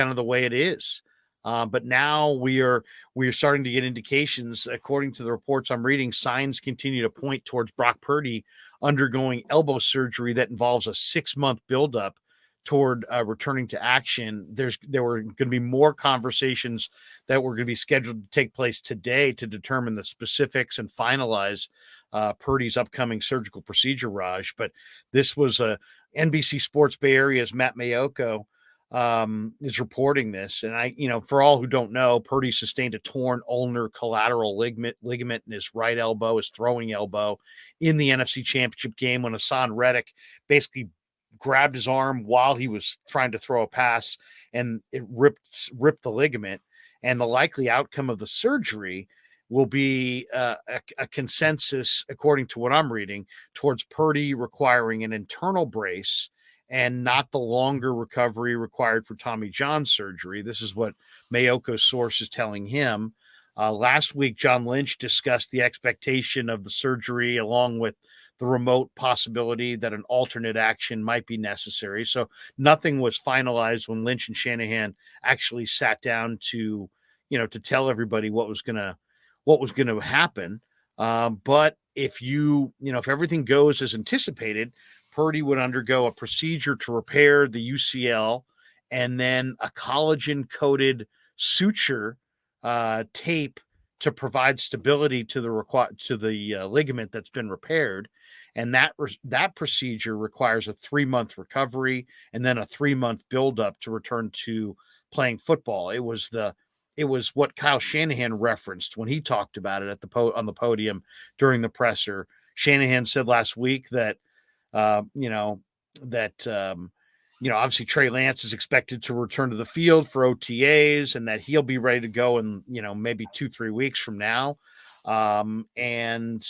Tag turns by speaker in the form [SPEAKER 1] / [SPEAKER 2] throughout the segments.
[SPEAKER 1] kind of the way it is. But now we are starting to get indications, according to the reports I'm reading, signs continue to point towards Brock Purdy undergoing elbow surgery that involves a 6-month buildup toward returning to action. There were going to be more conversations that were going to be scheduled to take place today to determine the specifics and finalize Purdy's upcoming surgical procedure, Raj. But this was NBC Sports Bay Area's Matt Mayoko is reporting this. And for all who don't know, Purdy sustained a torn ulnar collateral ligament in his right elbow, his throwing elbow, in the NFC Championship game when Hassan Reddick basically grabbed his arm while he was trying to throw a pass, and it ripped the ligament. And the likely outcome of the surgery will be a consensus, according to what I'm reading, towards Purdy requiring an internal brace and not the longer recovery required for Tommy John surgery. This is what Mayoko's source is telling him. Last week, John Lynch discussed the expectation of the surgery along with the remote possibility that an alternate action might be necessary. So nothing was finalized when Lynch and Shanahan actually sat down to tell everybody what was going to happen. But if everything goes as anticipated, Purdy would undergo a procedure to repair the UCL and then a collagen-coated suture tape to provide stability to the ligament that's been repaired. And that procedure requires a 3-month recovery and then a 3-month buildup to return to playing football. It was what Kyle Shanahan referenced when he talked about it on the podium during the presser. Shanahan said last week that obviously Trey Lance is expected to return to the field for OTAs and that he'll be ready to go in, maybe 2-3 weeks from now. And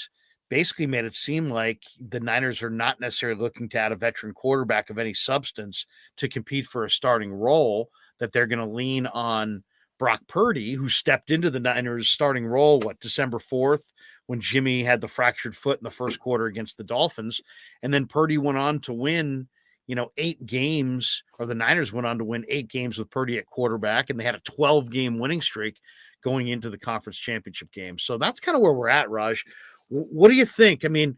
[SPEAKER 1] basically made it seem like the Niners are not necessarily looking to add a veteran quarterback of any substance to compete for a starting role, that they're going to lean on Brock Purdy, who stepped into the Niners starting role, December 4th, when Jimmy had the fractured foot in the first quarter against the Dolphins. And then Purdy went on to win, 8 games, or the Niners went on to win 8 games with Purdy at quarterback, and they had a 12-game winning streak going into the conference championship game. So that's kind of where we're at, Raj. What do you think? I mean,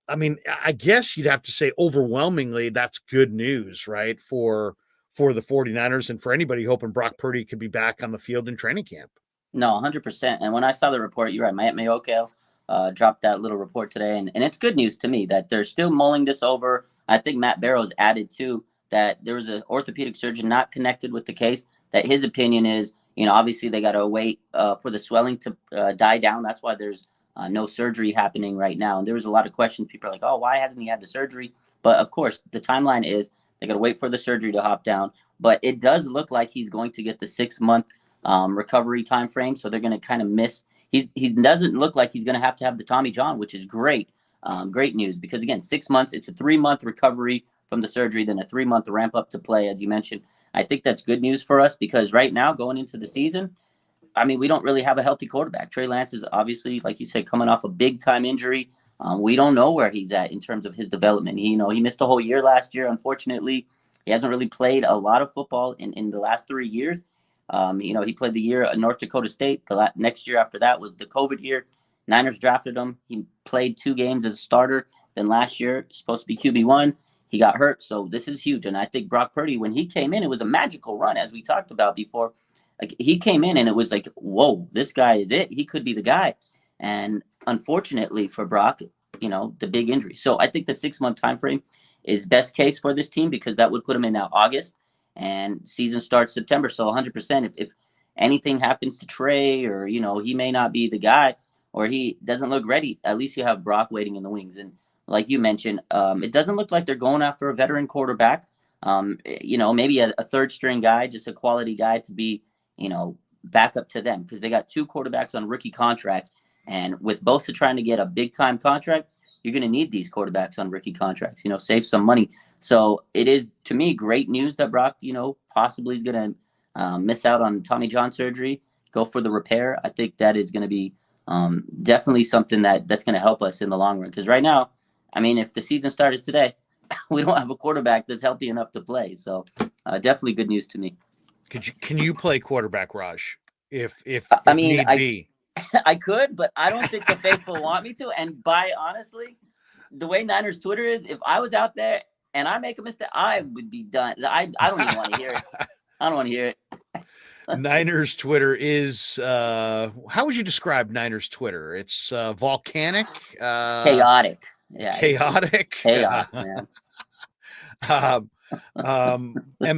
[SPEAKER 1] I guess you'd have to say overwhelmingly that's good news, right, for the 49ers and for anybody hoping Brock Purdy could be back on the field in training camp.
[SPEAKER 2] No, 100%. And when I saw the report, you're right, Matt Mayoko dropped that little report today. And it's good news to me that they're still mulling this over. I think Matt Barrows added, too, that there was an orthopedic surgeon not connected with the case, that his opinion is, obviously they got to wait for the swelling to die down. That's why there's no surgery happening right now. And there was a lot of questions. People are like, oh, why hasn't he had the surgery? But, of course, the timeline is they got to wait for the surgery to hop down. But it does look like he's going to get the 6-month recovery time frame. So they're going to kind of miss. He doesn't look like he's going to have the Tommy John, which is great. Great news, because, again, 6 months, it's a 3-month recovery from the surgery, then a 3-month ramp up to play, as you mentioned. I think that's good news for us because right now, going into the season, we don't really have a healthy quarterback. Trey Lance is obviously, like you said, coming off a big-time injury. We don't know where he's at in terms of his development. He missed a whole year last year, unfortunately. He hasn't really played a lot of football in the last 3 years. He played the year at North Dakota State. The next year after that was the COVID year. Niners drafted him. He played 2 games as a starter. Then last year, supposed to be QB1, he got hurt. So this is huge. And I think Brock Purdy, when he came in, it was a magical run, as we talked about before. Like, he came in and it was like, whoa, this guy is it. He could be the guy. And unfortunately for Brock, the big injury. So I think the 6-month time frame is best case for this team because that would put him in now August and season starts September. So 100%, if anything happens to Trey or, he may not be the guy or he doesn't look ready, at least you have Brock waiting in the wings. And like you mentioned, it doesn't look like they're going after a veteran quarterback. Maybe a third string guy, just a quality guy to be, back up to them because they got 2 quarterbacks on rookie contracts. And with Bosa trying to get a big time contract, you're going to need these quarterbacks on rookie contracts, save some money. So it is, to me, great news that Brock, possibly is going to miss out on Tommy John surgery, go for the repair. I think that is going to be definitely something that's going to help us in the long run. Because right now, if the season started today, we don't have a quarterback that's healthy enough to play. So definitely good news to me.
[SPEAKER 1] Can you play quarterback, Raj? If
[SPEAKER 2] I mean,
[SPEAKER 1] need be.
[SPEAKER 2] I could, but I don't think the faithful want me to. And honestly, the way Niners Twitter is, if I was out there and I make a mistake, I would be done. I don't even want to hear it. I don't want to hear it.
[SPEAKER 1] Niners Twitter is how would you describe Niners Twitter? It's volcanic,
[SPEAKER 2] Chaotic. Yeah,
[SPEAKER 1] chaotic,
[SPEAKER 2] chaos, man.
[SPEAKER 1] MS